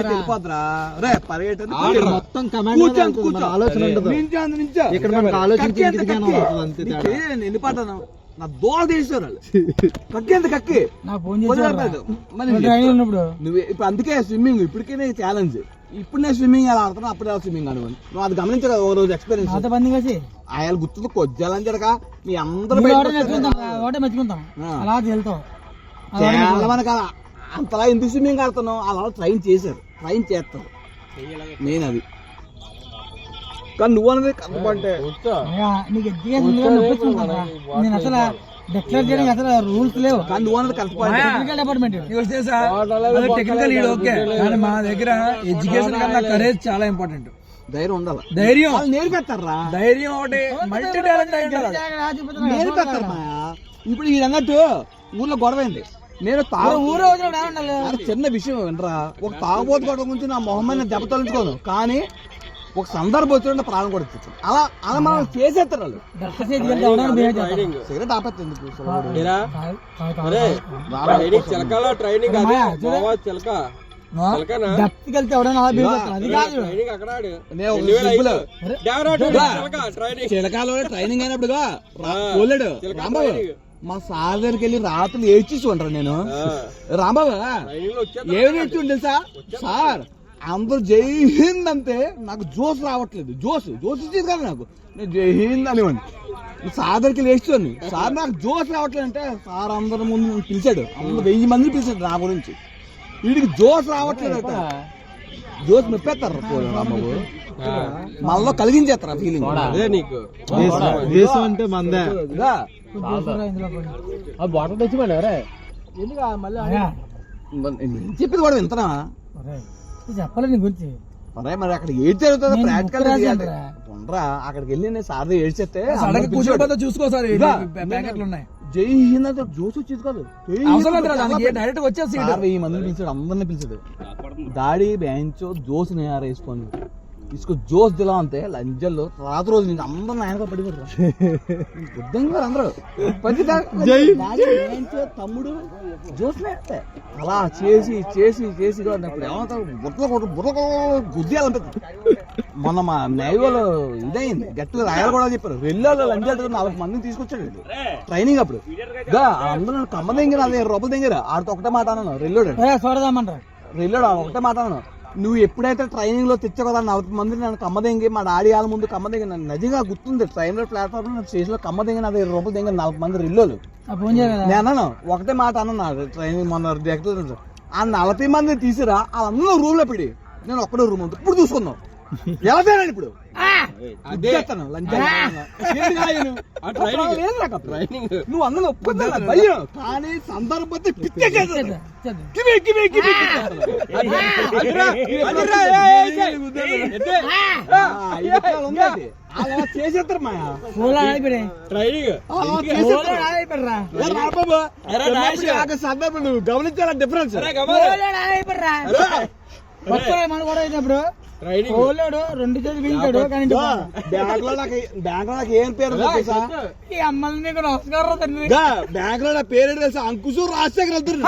వెళ్ళిపోద్రా రే పరిగెట్టదు మొత్తం ఆలోచన వెళ్ళిపోతాను నా దోళ తీసారు వాళ్ళు కక్కేంత కక్కి నువ్వు ఇప్పుడు అందుకే స్విమ్మింగ్ ఇప్పటికే నీకు ఛాలెంజ్ ఇప్పుడు నేను స్విమ్మింగ్ ఎలా ఆడుతున్నా అప్పుడు ఎలా స్విమ్మింగ్ అనుకోండి నువ్వు అది గమనించగా ఒక రోజు ఎక్స్పీరియన్స్ ఆయన గుర్తుంది కొజ్జాలని జరగ మీ అందరూ చాలా మనకు అంతలా ఎందుకు స్విమ్మింగ్ ఆడుతున్నావు అలా ట్రైన్ చేశారు ట్రైన్ చేస్తారు నేను అది కానీ నువ్వు అనేది కనపంటే రూల్స్ లేవు కానీ నువ్వు అనేది టెక్నికల్ ఓకే కానీ మా దగ్గర ఎడ్యుకేషన్ కన్నా కరేజ్ చాలా ఇంపార్టెంట్. ధైర్యం ఉండాలి, ధైర్యం నేర్పెత్తారా, ధైర్యం ఒకటి మల్టీ టాలెంట్ నేర్పెత్తారు మా. ఇప్పుడు ఇది అన్నట్టు ఊర్లో గొడవైంది, నేను చిన్న విషయం వినరా, ఒక తాగుబోతు గొడవ గురించి నా మొహమ్మని దెబ్బ తొలగించుకోను, కానీ ఒక సందర్భం వచ్చిన ప్రాణం కూడా ఇచ్చాను. అలా అలా మనం చేసేస్తారు వాళ్ళు. సిగరెట్ ఆపేస్తుంది చిలకాలో ట్రైనింగ్ అయినప్పుడుగా పోలేడు రాంబాబు మా సార్ దగ్గరికి వెళ్ళి రాత్రులు ఏడ్చేసి ఉంటారు. నేను రాంబాబు ఏమి నేర్చుకుని తెలుసా సార్, అందరూ జై హింద్ అంతే నాకు జోస్ రావట్లేదు, జోస్ ఇచ్చేది కదా నాకు, నేను జై హింద్ అనివ్వండి. సార్ దగ్గరికి వేస్తుంది, సార్ నాకు జోస్ రావట్లేదు అంటే సార్ అందరి ముందు పిలిచాడు, అందరూ 1000 మందిని పిలిచాడు నా గురించి. వీడికి జోస్ రావట్లేదు అంటే జోస్ మెప్పేస్తారు రాంబాబు, మనలో కలిగించేస్తారు ఫీలింగ్. అదే నీకు దేశం అంటే మందే బాటలు తెచ్చిపోయి చెప్పింది కూడా వింతనా చెప్పాలి నీ గురించి. మరి అక్కడ ఏడ్ జరుగుతుంది ప్రాక్టికల్ ఉండరా, అక్కడికి వెళ్ళి నేను సార్ ఏడ్చేస్తే చూసుకో సార్ ప్యాకెట్లు ఉన్నాయి. జై హింద్ అంటే జోస్ వచ్చేది కాదు, డైరెక్ట్ వచ్చేసి 1000 మందిని పిలిచాడు, అందరిని పిలిచాడు. దాడి బెంచ్ జోస్ వేసుకొని इसको जोश दिला అంతే లంజల్లో రాత్రి రోజు నుంచి అందరూ నాయనగా పడిపోతారు అందరూ తమ్ముడు జోస్ అలా చేసి చేసి చేసి ఇప్పుడు ఏమంటారు బుర్ర గుద్దేయాలంటే. మొన్న మా నేవీలో ఇదైంది గట్టిగా రాయాలి కూడా చెప్పారు, వెళ్ళాలి లంజాలు 40 మందిని తీసుకొచ్చాడు ట్రైనింగ్ అప్పుడు. అందరూ కమ్మ దగ్గర అదే రూపాయల దగ్గర ఆడితో ఒకటే మాట అన్నాను, రెల్లోడు ఒకటే మాట అన్నాను, నువ్వు ఎప్పుడైతే ట్రైనింగ్ లో తెచ్చావు కదా 40 మంది నన్ను కమ్మదెంగి మా డాడీ వాళ్ళ ముందు కమ్మదెంగి, నన్ను నిజంగా గుర్తుంది ట్రైన్ లో ప్లాట్ఫామ్ లో స్టేషన్ లో కమ్మదెంగి నా 20 రూపాయలు దగ్గర 40 మంది రిల్లోలు. నేను అన్నాను ఒకటే మాట అన్నాను ట్రైనింగ్ మొన్న ఆ 40 మందిని తీసిరా వాళ్ళందరూ రూమ్ లో పెడి నేను ఒక్కడే రూమ్ ఉంది ఇప్పుడు చూసుకుందాం ఎలా తేనండి ఇప్పుడు నువ్వు అందరూ ఒప్పుకుందా భయం, కానీ సందర్భం అలా చేసేస్తారు మాయా సందర్భం నువ్వు గమనించాల డిఫరెన్స్. రెండు చేతులు పీల్చాడు కానీ బ్యాంక్ లో నాకు ఏం పేరు తెలుసా, బ్యాంక్ లో నా పేరు తెలుసా, అంకుశు రాజశేఖర్ వెళ్తారు,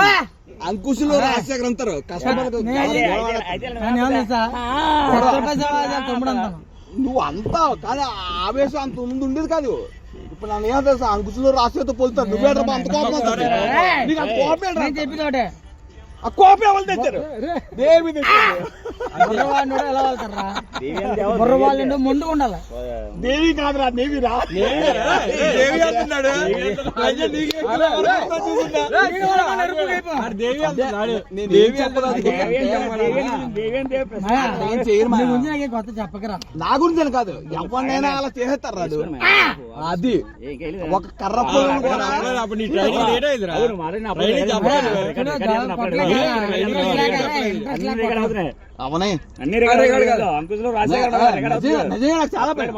అంకుశులు రాజశేఖర్ అంటారు. నువ్వు అంతా కానీ ఆవేశం అంత ముందు ఉండేది కాదు. ఇప్పుడు నన్ను ఏం తెలుసా, అంకుశులు రాజశేఖర్తో పోలుతారు, నువ్వే అంత కోపం చెప్పినోటే. ఆ కోపం ఎవరు తెచ్చారు, దేవి ముందు ఉండాలి, దేవి కాదురా దేవి రా దేవి అంటున్నాడు. కొత్త చెప్పకరా, నా గురించి అని కాదు ఎవరినైనా అలా చేసేస్తారు రాదు. అది ఒక కర్ర అవునే నిజంగా నాకు చాలా భయం,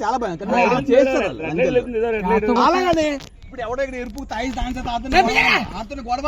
చాలా భయం చేస్తారు అలాగనే. ఇప్పుడు ఎవడో ఇక్కడ ఎరుపు తాయి గొడవ